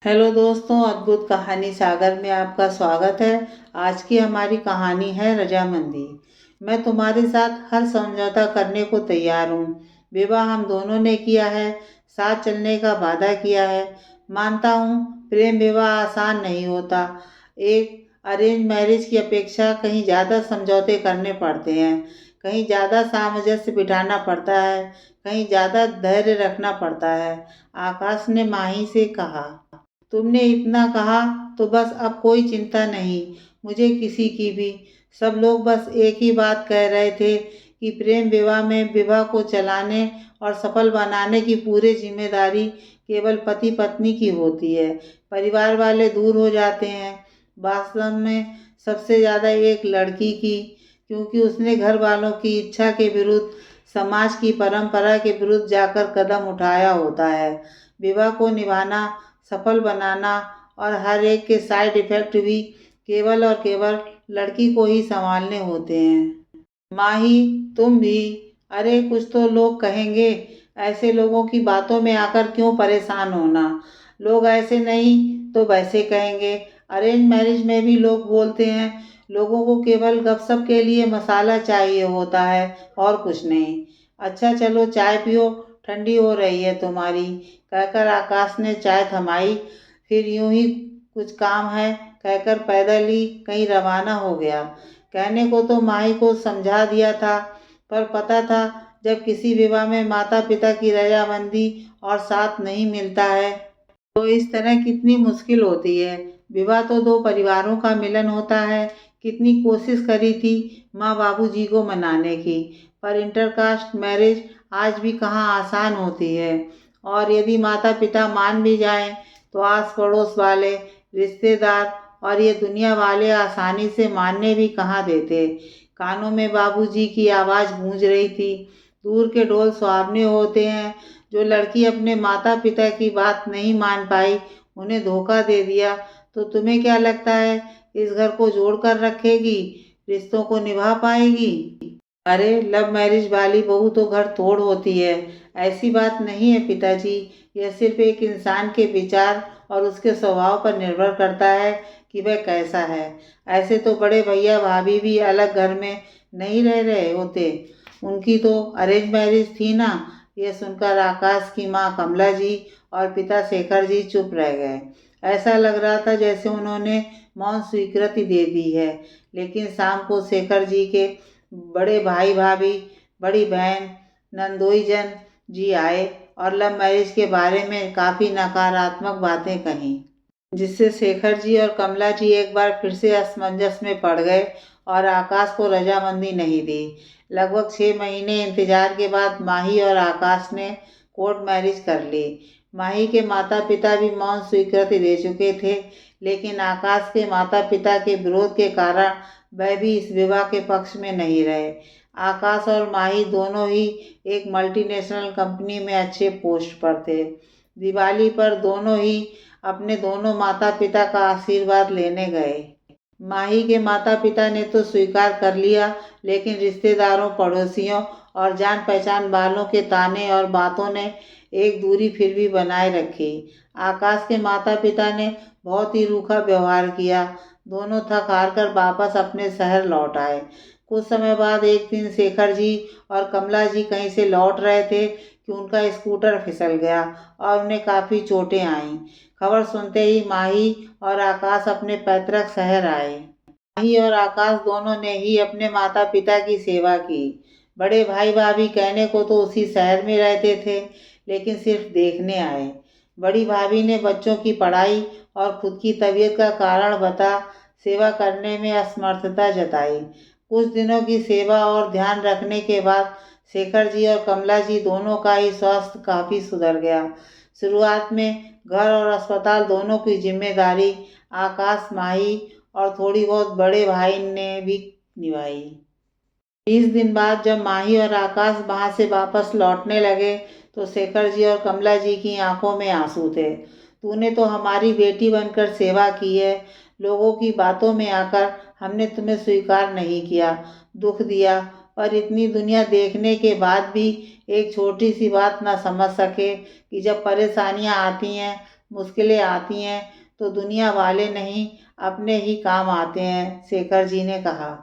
Hello दोस्तों, अद्भुत कहानी सागर में आपका स्वागत है। आज की हमारी कहानी है रजामंदी। मैं तुम्हारे साथ हर समझौता करने को तैयार हूँ। विवाह हम दोनों ने किया है, साथ चलने का वादा किया है। मानता हूँ प्रेम विवाह आसान नहीं होता। एक अरेंज मैरिज की अपेक्षा कहीं ज़्यादा समझौते करने पड़ते हैं, कहीं ज़्यादा सामंजस्य बिठाना पड़ता है, कहीं ज़्यादा धैर्य रखना पड़ता है। आकाश ने माही से कहा, तुमने इतना कहा तो बस अब कोई चिंता नहीं मुझे किसी की भी। सब लोग बस एक ही बात कह रहे थे कि प्रेम विवाह में विवाह को चलाने और सफल बनाने की पूरी जिम्मेदारी केवल पति पत्नी की होती है। परिवार वाले दूर हो जाते हैं। वास्तव में सबसे ज़्यादा एक लड़की की, क्योंकि उसने घर वालों की इच्छा के विरुद्ध, समाज की परंपरा के विरुद्ध जाकर कदम उठाया होता है। विवाह को निभाना, सफल बनाना और हर एक के साइड इफ़ेक्ट भी केवल और केवल लड़की को ही संभालने होते हैं। माही, तुम भी। अरे कुछ तो लोग कहेंगे, ऐसे लोगों की बातों में आकर क्यों परेशान होना। लोग ऐसे नहीं तो वैसे कहेंगे। अरेंज मैरिज में भी लोग बोलते हैं, लोगों को केवल गपशप के लिए मसाला चाहिए होता है और कुछ नहीं। अच्छा चलो चाय पियो, ठंडी हो रही है तुम्हारी, कहकर आकाश ने चाय थमाई। फिर यूं ही कुछ काम है कहकर पैदल ही कहीं रवाना हो गया। कहने को तो माही को समझा दिया था, पर पता था जब किसी विवाह में माता पिता की रजामंदी और साथ नहीं मिलता है तो इस तरह कितनी मुश्किल होती है। विवाह तो दो परिवारों का मिलन होता है। कितनी कोशिश करी थी माँ बाबूजी को मनाने की, पर इंटरकास्ट मैरिज आज भी कहाँ आसान होती है। और यदि माता पिता मान भी जाएं तो आस पड़ोस वाले, रिश्तेदार और ये दुनिया वाले आसानी से मानने भी कहाँ देते। कानों में बाबूजी की आवाज़ गूंज रही थी, दूर के ढोल सुहावने होते हैं। जो लड़की अपने माता पिता की बात नहीं मान पाई, उन्हें धोखा दे दिया, तो तुम्हें क्या लगता है इस घर को जोड़ कर रखेगी, रिश्तों को निभा पाएगी? अरे लव मैरिज वाली बहू तो घर तोड़ होती है। ऐसी बात नहीं है पिताजी। यह सिर्फ एक इंसान के विचार और उसके स्वभाव पर निर्भर करता है कि वह कैसा है। ऐसे तो बड़े भैया भाभी भी अलग घर में नहीं रह रहे होते। उनकी तो अरेंज मैरिज थी ना। यह सुनकर आकाश की माँ कमला जी और पिता शेखर जी चुप रह गए। ऐसा लग रहा था जैसे उन्होंने मौन स्वीकृति दे दी है। लेकिन शाम को शेखर जी के बड़े भाई भाभी, बड़ी बहन, नंदोईजन जी आए और लव मैरिज के बारे में काफ़ी नकारात्मक बातें कहीं, जिससे शेखर जी और कमला जी एक बार फिर से असमंजस में पड़ गए और आकाश को रजामंदी नहीं दी। लगभग 6 महीने इंतजार के बाद माही और आकाश ने कोर्ट मैरिज कर ली। माही के माता पिता भी मौन स्वीकृति दे चुके थे, लेकिन आकाश के माता पिता के विरोध के कारण वह भी इस विवाह के पक्ष में नहीं रहे। आकाश और माही दोनों ही एक मल्टीनेशनल कंपनी में अच्छे पोस्ट पर थे। दिवाली पर दोनों ही अपने दोनों माता पिता का आशीर्वाद लेने गए। माही के माता पिता ने तो स्वीकार कर लिया, लेकिन रिश्तेदारों, पड़ोसियों और जान पहचान वालों के ताने और बातों ने एक दूरी फिर भी बनाए रखी। आकाश के माता पिता ने बहुत ही रूखा व्यवहार किया। दोनों थक हार कर वापस अपने शहर लौट आए। कुछ समय बाद एक दिन शेखर जी और कमला जी कहीं से लौट रहे थे कि उनका स्कूटर फिसल गया और उन्हें काफ़ी चोटें आईं। खबर सुनते ही माही और आकाश अपने पैतृक शहर आए। माही और आकाश दोनों ने ही अपने माता पिता की सेवा की। बड़े भाई भाभी कहने को तो उसी शहर में रहते थे, लेकिन सिर्फ देखने आए। बड़ी भाभी ने बच्चों की पढ़ाई और खुद की तबीयत का कारण बता सेवा करने में असमर्थता जताई। कुछ दिनों की सेवा और ध्यान रखने के बाद शेखर जी और कमला जी दोनों का ही स्वास्थ्य काफ़ी सुधर गया। शुरुआत में घर और अस्पताल दोनों की जिम्मेदारी आकाश, माही और थोड़ी बहुत बड़े भाई ने भी निभाई। 20 दिन बाद जब माही और आकाश वहाँ से वापस लौटने लगे तो शेखर जी और कमला जी की आंखों में आंसू थे। तूने तो हमारी बेटी बनकर सेवा की है, लोगों की बातों में आकर हमने तुम्हें स्वीकार नहीं किया, दुख दिया, पर इतनी दुनिया देखने के बाद भी एक छोटी सी बात ना समझ सके कि जब परेशानियां आती हैं मुश्किलें आती हैं तो दुनिया वाले नहीं अपने ही काम आते हैं, शेखर जी ने कहा।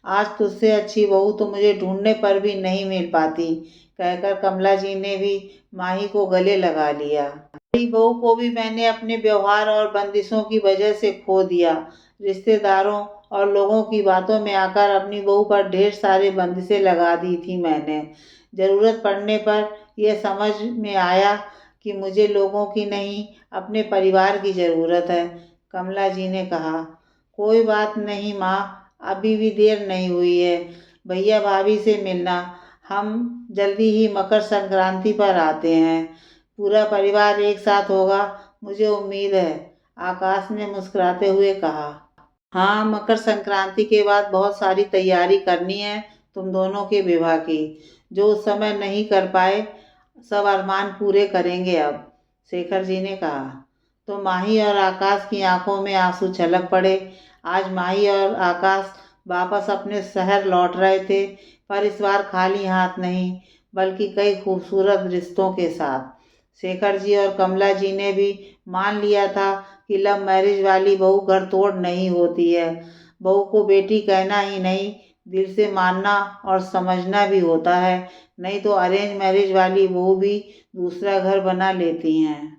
आज तुझसे अच्छी बहू तो मुझे ढूंढने पर भी नहीं मिल पाती, कहकर कमला जी ने भी माही को गले लगा लिया। बड़ी बहू को भी मैंने अपने व्यवहार और बंदिशों की वजह से खो दिया। रिश्तेदारों और लोगों की बातों में आकर अपनी बहू पर ढेर सारी बंदिशें लगा दी थी मैंने। ज़रूरत पड़ने पर यह समझ में आया कि मुझे लोगों की नहीं अपने परिवार की ज़रूरत है, कमला जी ने कहा। कोई बात नहीं माँ, अभी भी देर नहीं हुई है। भैया भाभी से मिलना, हम जल्दी ही मकर संक्रांति पर आते हैं। पूरा परिवार एक साथ होगा, मुझे उम्मीद है, आकाश ने मुस्कुराते हुए कहा। हाँ, मकर संक्रांति के बाद बहुत सारी तैयारी करनी है तुम दोनों के विवाह की। जो उस समय नहीं कर पाए, सब अरमान पूरे करेंगे अब, शेखर जी ने कहा। तो माही और आकाश की आंखों में आंसू छलक पड़े। आज माही और आकाश वापस अपने शहर लौट रहे थे, पर इस बार खाली हाथ नहीं, बल्कि कई खूबसूरत रिश्तों के साथ। शेखर जी और कमला जी ने भी मान लिया था कि लव मैरिज वाली बहू घर तोड़ नहीं होती है। बहू को बेटी कहना ही नहीं, दिल से मानना और समझना भी होता है, नहीं तो अरेंज मैरिज वाली बहू भी दूसरा घर बना लेती हैं।